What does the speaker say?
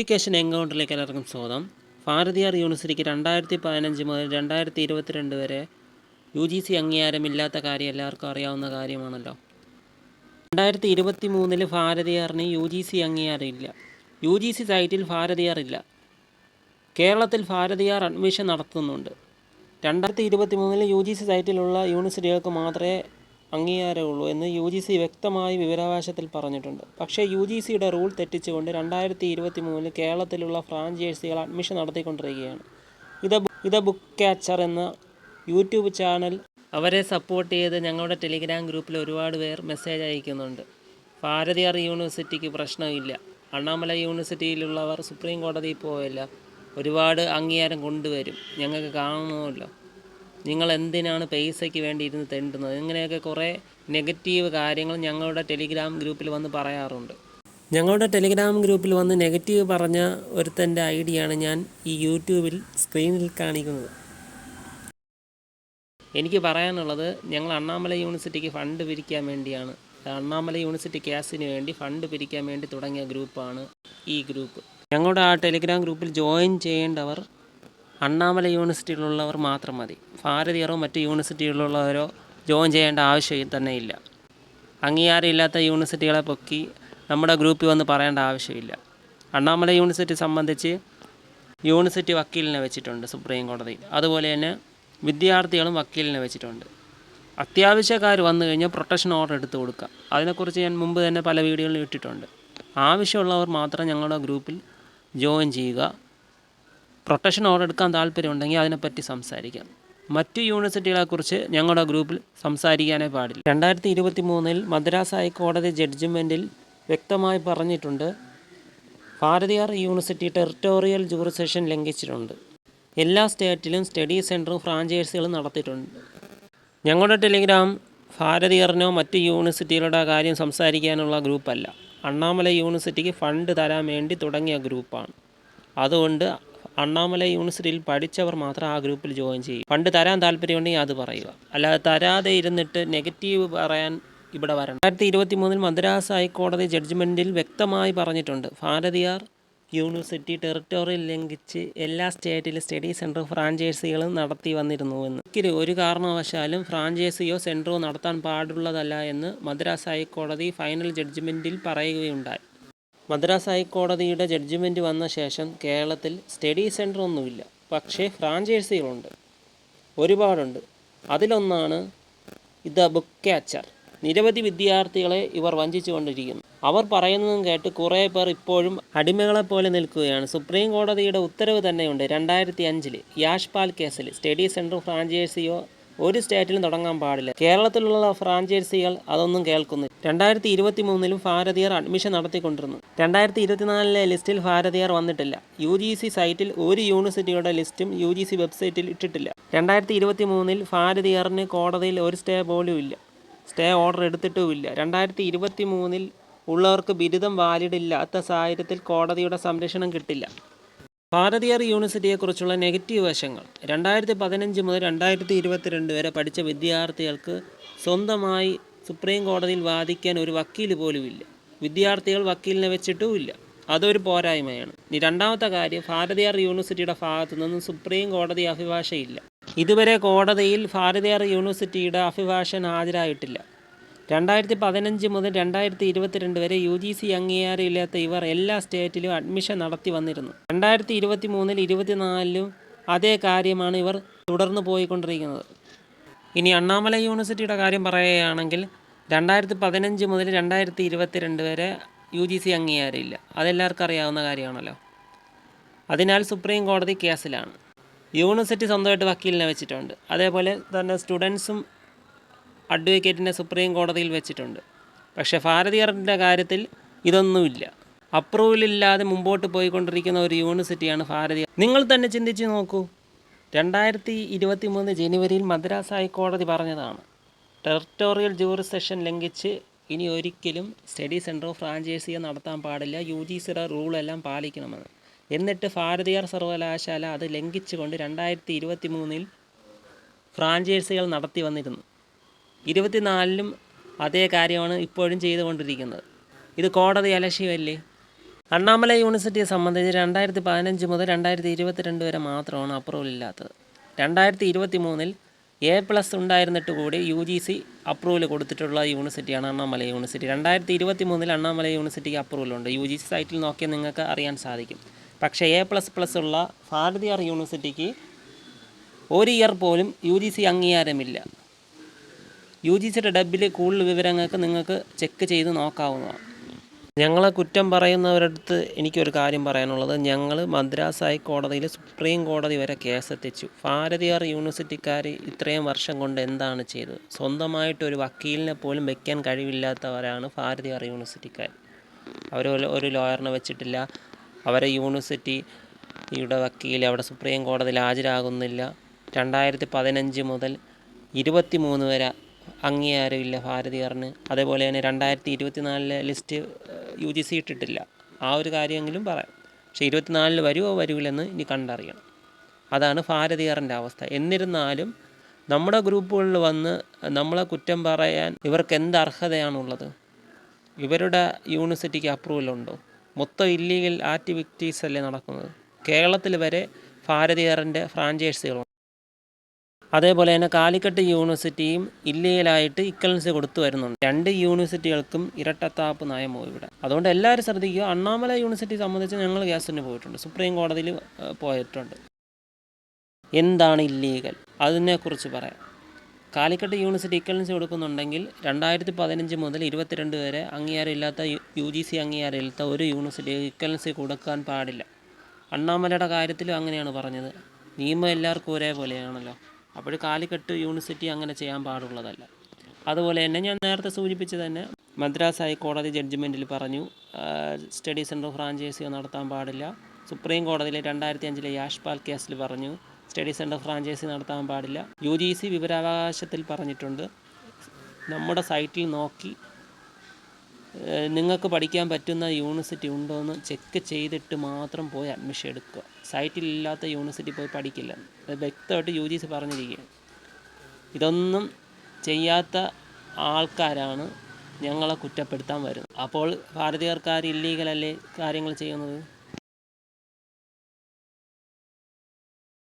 Education എൻകൗണ്ടറിലേക്ക് എല്ലാവർക്കും സ്വാഗതം. ഭാരതിയാർ യൂണിവേഴ്സിറ്റിക്ക് 2015 മുതൽ 2022 വരെ UGC അംഗീകാരമില്ലാത്ത കാര്യം എല്ലാവർക്കും അറിയാവുന്ന കാര്യമാണല്ലോ. 2023 ഭാരതിയാറിന് UGC അംഗീകാരമില്ല. UGC സൈറ്റിൽ ഭാരതിയാർ ഇല്ല. കേരളത്തിൽ ഭാരതിയാർ അഡ്മിഷൻ നടത്തുന്നുണ്ട്. 2023 UGC സൈറ്റിലുള്ള യൂണിവേഴ്സിറ്റികൾക്ക് മാത്രമേ അംഗീകാരമുള്ളൂ എന്ന് UGC വ്യക്തമായി വിവരാവകാശത്തിൽ പറഞ്ഞിട്ടുണ്ട്. പക്ഷേ UGCയുടെ റൂൾ തെറ്റിച്ചുകൊണ്ട് 2023 കേരളത്തിലുള്ള ഫ്രാഞ്ചൈസികൾ അഡ്മിഷൻ നടത്തിക്കൊണ്ടിരിക്കുകയാണ്. ഇത് ബുക്ക് ക്യാച്ചർ എന്ന യൂട്യൂബ് ചാനൽ അവരെ സപ്പോർട്ട് ചെയ്ത് ഞങ്ങളുടെ ടെലിഗ്രാം ഗ്രൂപ്പിൽ ഒരുപാട് പേർ മെസ്സേജ് അയക്കുന്നുണ്ട്. ഭാരതിയാർ യൂണിവേഴ്സിറ്റിക്ക് പ്രശ്നമില്ല, അണ്ണാമല യൂണിവേഴ്സിറ്റിയിലുള്ളവർ സുപ്രീം കോടതിയിൽ പോവില്ല, ഒരുപാട് അംഗീകാരം കൊണ്ടുവരും, ഞങ്ങൾക്ക് കാണണമല്ലോ, നിങ്ങൾ എന്തിനാണ് പൈസയ്ക്ക് വേണ്ടി ഇരുന്ന് തെണ്ടുന്നത്, ഇങ്ങനെയൊക്കെ കുറേ നെഗറ്റീവ് കാര്യങ്ങൾ ഞങ്ങളുടെ ടെലിഗ്രാം ഗ്രൂപ്പിൽ വന്ന് പറയാറുണ്ട്. ഞങ്ങളുടെ ടെലിഗ്രാം ഗ്രൂപ്പിൽ വന്ന് നെഗറ്റീവ് പറഞ്ഞ ഒരുത്തൻ്റെ ഐഡിയാണ് ഞാൻ ഈ യൂട്യൂബിൽ സ്ക്രീനിൽ കാണിക്കുന്നത്. എനിക്ക് പറയാനുള്ളത്, ഞങ്ങൾ അണ്ണാമല യൂണിവേഴ്സിറ്റിക്ക് ഫണ്ട് പിരിക്കാൻ വേണ്ടിയാണ്, അണ്ണാമല യൂണിവേഴ്സിറ്റി ക്യാസിന് വേണ്ടി ഫണ്ട് പിരിക്കാൻ വേണ്ടി തുടങ്ങിയ ഗ്രൂപ്പാണ് ഈ ഗ്രൂപ്പ്. ഞങ്ങളുടെ ആ ടെലിഗ്രാം ഗ്രൂപ്പിൽ ജോയിൻ ചെയ്യേണ്ടവർ അണ്ണാമല യൂണിവേഴ്സിറ്റിയിലുള്ളവർ മാത്രം മതി. ഭാരതിയാറോ മറ്റ് യൂണിവേഴ്സിറ്റിയിലുള്ളവരോ ജോയിൻ ചെയ്യേണ്ട ആവശ്യം തന്നെ ഇല്ല. അംഗീകാരമില്ലാത്ത യൂണിവേഴ്സിറ്റികളെ പൊക്കി നമ്മുടെ ഗ്രൂപ്പിൽ വന്ന് പറയേണ്ട ആവശ്യമില്ല. അണ്ണാമല യൂണിവേഴ്സിറ്റി സംബന്ധിച്ച് യൂണിവേഴ്സിറ്റി വക്കീലിനെ വെച്ചിട്ടുണ്ട് സുപ്രീം കോടതിയിൽ. അതുപോലെ തന്നെ വിദ്യാർത്ഥികളും വക്കീലിനെ വെച്ചിട്ടുണ്ട്. അത്യാവശ്യക്കാർ വന്നു കഴിഞ്ഞാൽ പ്രൊട്ടക്ഷൻ ഓർഡർ എടുത്ത് കൊടുക്കുക. അതിനെക്കുറിച്ച് ഞാൻ മുമ്പ് തന്നെ പല വീഡിയോകളിൽ ഇട്ടിട്ടുണ്ട്. ആവശ്യമുള്ളവർ മാത്രം ഞങ്ങളുടെ ഗ്രൂപ്പിൽ ജോയിൻ ചെയ്യുക. പ്രൊട്ടക്ഷൻ ഓർഡർ എടുക്കാൻ താല്പര്യമുണ്ടെങ്കിൽ അതിനെപ്പറ്റി സംസാരിക്കാം. മറ്റു യൂണിവേഴ്സിറ്റികളെക്കുറിച്ച് ഞങ്ങളുടെ ഗ്രൂപ്പിൽ സംസാരിക്കാനേ പാടില്ല. 2023 മദ്രാസ് ഹൈക്കോടതി ജഡ്ജ്മെൻറ്റിൽ വ്യക്തമായി പറഞ്ഞിട്ടുണ്ട്, ഭാരതിയാർ യൂണിവേഴ്സിറ്റി ടെറിട്ടോറിയൽ ജൂറിസ്ഡിക്ഷൻ ലംഘിച്ചിട്ടുണ്ട്. എല്ലാ സ്റ്റേറ്റിലും സ്റ്റഡി സെൻറ്ററും ഫ്രാഞ്ചൈസികളും നടത്തിയിട്ടുണ്ട്. ഞങ്ങളുടെ ടെലിഗ്രാം ഭാരതിയാറിനോ മറ്റ് യൂണിവേഴ്സിറ്റികളുടെ കാര്യം സംസാരിക്കാനുള്ള ഗ്രൂപ്പല്ല, അണ്ണാമല യൂണിവേഴ്സിറ്റിക്ക് ഫണ്ട് തരാൻ വേണ്ടി തുടങ്ങിയ ഗ്രൂപ്പാണ്. അതുകൊണ്ട് അണ്ണാമല യൂണിവേഴ്സിറ്റിയിൽ പഠിച്ചവർ മാത്രം ആ ഗ്രൂപ്പിൽ ജോയിൻ ചെയ്യും. ഫണ്ട് തരാൻ താല്പര്യമുണ്ടെങ്കിൽ അത് പറയുക, അല്ലാതെ തരാതെ ഇരുന്നിട്ട് നെഗറ്റീവ് പറയാൻ ഇവിടെ വരണം. 2023 മദ്രാസ് ഹൈക്കോടതി ജഡ്ജ്മെൻറ്റിൽ വ്യക്തമായി പറഞ്ഞിട്ടുണ്ട്, ഭാരതിയാർ യൂണിവേഴ്സിറ്റി ടെറിട്ടോറിയൽ ലംഘിച്ച് എല്ലാ സ്റ്റേറ്റിലും സ്റ്റഡി സെൻറ്റർ ഫ്രാഞ്ചൈസികളും നടത്തി വന്നിരുന്നുവെന്ന്. ഒരു കാരണവശാലും ഫ്രാഞ്ചൈസിയോ സെൻറ്ററോ നടത്താൻ പാടുള്ളതല്ല എന്ന് മദ്രാസ് ഹൈക്കോടതി ഫൈനൽ ജഡ്ജ്മെൻറ്റിൽ പറയുകയുണ്ടായി. മദ്രാസ് ഹൈക്കോടതിയുടെ ജഡ്ജ്മെൻറ്റ് വന്ന ശേഷം കേരളത്തിൽ സ്റ്റഡി സെൻറ്റർ ഒന്നുമില്ല, പക്ഷേ ഫ്രാഞ്ചൈസികളുണ്ട്, ഒരുപാടുണ്ട്. അതിലൊന്നാണ് ദ ബുക്ക് ക്യാച്ചർ. നിരവധി വിദ്യാർത്ഥികളെ ഇവർ വഞ്ചിച്ചുകൊണ്ടിരിക്കുന്നു. അവർ പറയുന്നതും കേട്ട് കുറേ പേർ ഇപ്പോഴും അടിമകളെപ്പോലെ നിൽക്കുകയാണ്. സുപ്രീം കോടതിയുടെ ഉത്തരവ് തന്നെയുണ്ട്. 2005 യാഷ്പാൽ കേസിൽ സ്റ്റഡി സെൻറ്റർ ഫ്രാഞ്ചൈസിയോ ഒരു സ്റ്റേറ്റിലും തുടങ്ങാൻ പാടില്ല. കേരളത്തിലുള്ള ഫ്രാഞ്ചൈസികൾ അതൊന്നും കേൾക്കുന്നില്ല. 2023 ഭാരതിയാർ അഡ്മിഷൻ നടത്തിക്കൊണ്ടിരുന്നു. 2024 ലിസ്റ്റിൽ ഭാരതിയാർ വന്നിട്ടില്ല. UGC സൈറ്റിൽ ഒരു യൂണിവേഴ്സിറ്റിയുടെ ലിസ്റ്റും UGC വെബ്സൈറ്റിൽ ഇട്ടിട്ടില്ല. 2023 ഭാരതിയാറിന് കോടതിയിൽ ഒരു സ്റ്റേ പോലും ഇല്ല, സ്റ്റേ ഓർഡർ എടുത്തിട്ടുമില്ല. 2023 ഉള്ളവർക്ക് ബിരുദം വാലിഡ് ഇല്ലാത്ത സാഹചര്യത്തിൽ കോടതിയുടെ സംരക്ഷണം കിട്ടില്ല. ഭാരതിയാർ യൂണിവേഴ്സിറ്റിയെക്കുറിച്ചുള്ള നെഗറ്റീവ് വശങ്ങൾ: 2015 മുതൽ 2022 വരെ പഠിച്ച വിദ്യാർത്ഥികൾക്ക് സ്വന്തമായി സുപ്രീം കോടതിയിൽ വാദിക്കാൻ ഒരു വക്കീൽ പോലുമില്ല. വിദ്യാർത്ഥികൾ വക്കീലിനെ വെച്ചിട്ടുമില്ല. അതൊരു പോരായ്മയാണ്. ഇനി രണ്ടാമത്തെ കാര്യം, ഭാരതിയാർ യൂണിവേഴ്സിറ്റിയുടെ ഭാഗത്തു നിന്നും സുപ്രീം കോടതി അഭിഭാഷകയില്ല. ഇതുവരെ കോടതിയിൽ ഭാരതിയാർ യൂണിവേഴ്സിറ്റിയുടെ അഭിഭാഷകൻ ഹാജരായിട്ടില്ല. 2015 മുതൽ 2022 വരെ UGC അംഗീകാരമില്ലാത്ത ഇവർ എല്ലാ സ്റ്റേറ്റിലും അഡ്മിഷൻ നടത്തി വന്നിരുന്നു. 2023 24 അതേ കാര്യമാണ് ഇവർ തുടർന്ന് പോയിക്കൊണ്ടിരിക്കുന്നത്. ഇനി അണ്ണാമല യൂണിവേഴ്സിറ്റിയുടെ കാര്യം പറയുകയാണെങ്കിൽ 2015 മുതൽ 2022 വരെ UGC അംഗീകാരമില്ല. അതെല്ലാവർക്കും അറിയാവുന്ന കാര്യമാണല്ലോ. അതിനാൽ സുപ്രീം കോടതി കേസിലാണ്. യൂണിവേഴ്സിറ്റി സ്വന്തമായിട്ട് വക്കീലിനെ വെച്ചിട്ടുണ്ട്. അതേപോലെ തന്നെ സ്റ്റുഡൻസും അഡ്വക്കേറ്റിനെ സുപ്രീം കോടതിയിൽ വെച്ചിട്ടുണ്ട്. പക്ഷേ ഭാരതിയാറിൻ്റെ കാര്യത്തിൽ ഇതൊന്നുമില്ല. അപ്രൂവലില്ലാതെ മുമ്പോട്ട് പോയിക്കൊണ്ടിരിക്കുന്ന ഒരു യൂണിവേഴ്സിറ്റിയാണ് ഭാരതിയാർ. നിങ്ങൾ തന്നെ ചിന്തിച്ച് നോക്കൂ. 2023 ജനുവരിയിൽ മദ്രാസ് ഹൈക്കോടതി പറഞ്ഞതാണ്, ടെറിട്ടോറിയൽ ജൂറിസ്ഡിക്ഷൻ ലംഘിച്ച് ഇനി ഒരിക്കലും സ്റ്റഡി സെൻറ്ററോ ഫ്രാഞ്ചൈസിയോ നടത്താൻ പാടില്ല, UGCയുടെ റൂളെല്ലാം പാലിക്കണമെന്ന്. എന്നിട്ട് ഭാരതിയാർ സർവകലാശാല അത് ലംഘിച്ചുകൊണ്ട് 2023 ഫ്രാഞ്ചൈസികൾ നടത്തി വന്നിരുന്നു. 24 അതേ കാര്യമാണ് ഇപ്പോഴും ചെയ്തുകൊണ്ടിരിക്കുന്നത്. ഇത് കോടതി അലക്ഷ്യമല്ലേ? അണ്ണാമല യൂണിവേഴ്സിറ്റിയെ സംബന്ധിച്ച് 2015 മുതൽ 2022 വരെ മാത്രമാണ് അപ്രൂവൽ ഇല്ലാത്തത്. 2023 A+ ഉണ്ടായിരുന്നിട്ട് കൂടി UGC അപ്രൂവൽ കൊടുത്തിട്ടുള്ള യൂണിവേഴ്സിറ്റിയാണ് അണ്ണാമല യൂണിവേഴ്സിറ്റി. 2023 അണ്ണാമല യൂണിവേഴ്സിറ്റിക്ക് അപ്രൂവലുണ്ട്. UGC സൈറ്റിൽ നോക്കിയാൽ നിങ്ങൾക്ക് അറിയാൻ സാധിക്കും. പക്ഷേ A++ ഉള്ള ഭാരതിയാർ യൂണിവേഴ്സിറ്റിക്ക് ഒരു ഇയർ പോലും UGC അംഗീകാരമില്ല. UGCയുടെ ഡബ്ബിൽ കൂടുതൽ വിവരങ്ങൾക്ക് നിങ്ങൾക്ക് ചെക്ക് ചെയ്ത് നോക്കാവുന്നതാണ്. ഞങ്ങളെ കുറ്റം പറയുന്നവരടുത്ത് എനിക്കൊരു കാര്യം പറയാനുള്ളത്, ഞങ്ങൾ മദ്രാസ് ഹൈക്കോടതിയിൽ സുപ്രീം കോടതി വരെ കേസെത്തിച്ചു. ഭാരതിയാർ യൂണിവേഴ്സിറ്റിക്കാർ ഇത്രയും വർഷം കൊണ്ട് എന്താണ് ചെയ്തത്? സ്വന്തമായിട്ടൊരു വക്കീലിനെ പോലും വയ്ക്കാൻ കഴിവില്ലാത്തവരാണ് ഭാരതിയാർ യൂണിവേഴ്സിറ്റിക്കാർ. അവർ ഒരു ലോയറിനെ വെച്ചിട്ടില്ല. അവരെ യൂണിവേഴ്സിറ്റിയുടെ വക്കീൽ അവിടെ സുപ്രീം കോടതിയിൽ ഹാജരാകുന്നില്ല. 2015 മുതൽ 23 വരെ അംഗീകാരമില്ല ഭാരതിയാറിന്. അതേപോലെ തന്നെ 2024 ലിസ്റ്റ് UGC ഇട്ടിട്ടില്ല. ആ ഒരു കാര്യമെങ്കിലും പറയാം. പക്ഷേ 24 വരുമോ വരില്ലെന്ന് ഇനി കണ്ടറിയണം. അതാണ് ഭാരതിയാറിൻ്റെ അവസ്ഥ. എന്നിരുന്നാലും നമ്മുടെ ഗ്രൂപ്പുകളിൽ വന്ന് നമ്മളെ കുറ്റം പറയാൻ ഇവർക്ക് എന്ത് അർഹതയാണുള്ളത്? ഇവരുടെ യൂണിവേഴ്സിറ്റിക്ക് അപ്രൂവലുണ്ടോ? മൊത്തം ഇല്ലീഗൽ ആക്ടിവിറ്റീസ് അല്ലേ നടക്കുന്നത്. കേരളത്തിൽ വരെ ഭാരതിയാറിൻ്റെ ഫ്രാഞ്ചൈസികളുണ്ട്. അതേപോലെ തന്നെ കാലിക്കട്ട് യൂണിവേഴ്സിറ്റിയും ഇല്ലീഗലായിട്ട് ഇക്വലൻസി കൊടുത്തു വരുന്നുണ്ട്. 2 യൂണിവേഴ്സിറ്റികൾക്കും ഇരട്ടത്താപ്പ് നയമോ ഇവിടെ. അതുകൊണ്ട് എല്ലാവരും ശ്രദ്ധിക്കുക. അണ്ണാമല യൂണിവേഴ്സിറ്റി സംബന്ധിച്ച് ഞങ്ങൾ കേസിന് പോയിട്ടുണ്ട്, സുപ്രീം കോടതിയിൽ പോയിട്ടുണ്ട്. എന്താണ് ഇല്ലീഗൽ? അതിനെക്കുറിച്ച് പറയാം. കാലിക്കട്ട് യൂണിവേഴ്സിറ്റി ഇക്വലൻസി കൊടുക്കുന്നുണ്ടെങ്കിൽ 2015 മുതൽ 22 വരെ അംഗീകാരമില്ലാത്ത UGC അംഗീകാരമില്ലാത്ത ഒരു യൂണിവേഴ്സിറ്റി ഇക്വലൻസി കൊടുക്കാൻ പാടില്ല. അണ്ണാമലയുടെ കാര്യത്തിലും അങ്ങനെയാണ് പറഞ്ഞത്. നിയമം എല്ലാവർക്കും ഒരേപോലെയാണല്ലോ. അപ്പോൾ കാലിക്കട്ട് യൂണിവേഴ്സിറ്റി അങ്ങനെ ചെയ്യാൻ പാടുള്ളതല്ല. അതുപോലെ തന്നെ ഞാൻ നേരത്തെ സൂചിപ്പിച്ച് തന്നെ മദ്രാസ് ഹൈക്കോടതി ജഡ്ജ്മെൻറ്റിൽ പറഞ്ഞു സ്റ്റഡി സെൻറ്റർ ഫ്രാഞ്ചൈസിയോ നടത്താൻ പാടില്ല. സുപ്രീം കോടതിയിലെ 2005 യാഷ്പാൽ കേസിൽ പറഞ്ഞു സ്റ്റഡി സെൻറ്റർ ഫ്രാഞ്ചൈസി നടത്താൻ പാടില്ല. UGC വിവരാവകാശത്തിൽ പറഞ്ഞിട്ടുണ്ട്, നമ്മുടെ സൈറ്റിൽ നോക്കി നിങ്ങൾക്ക് പഠിക്കാൻ പറ്റുന്ന യൂണിവേഴ്സിറ്റി ഉണ്ടോ എന്ന് ചെക്ക് ചെയ്തിട്ട് മാത്രം പോയി അഡ്മിഷൻ എടുക്കുക. സൈറ്റിലില്ലാത്ത യൂണിവേഴ്സിറ്റി പോയി പഠിക്കില്ല. അത് വ്യക്തമായിട്ട് UGC പറഞ്ഞിരിക്കുകയാണ്. ഇതൊന്നും ചെയ്യാത്ത ആൾക്കാരാണ് ഞങ്ങളെ കുറ്റപ്പെടുത്താൻ വരുന്നത്. അപ്പോൾ ഭാരതീയർക്കാർ ഇല്ലീഗലല്ലേ കാര്യങ്ങൾ ചെയ്യുന്നത്?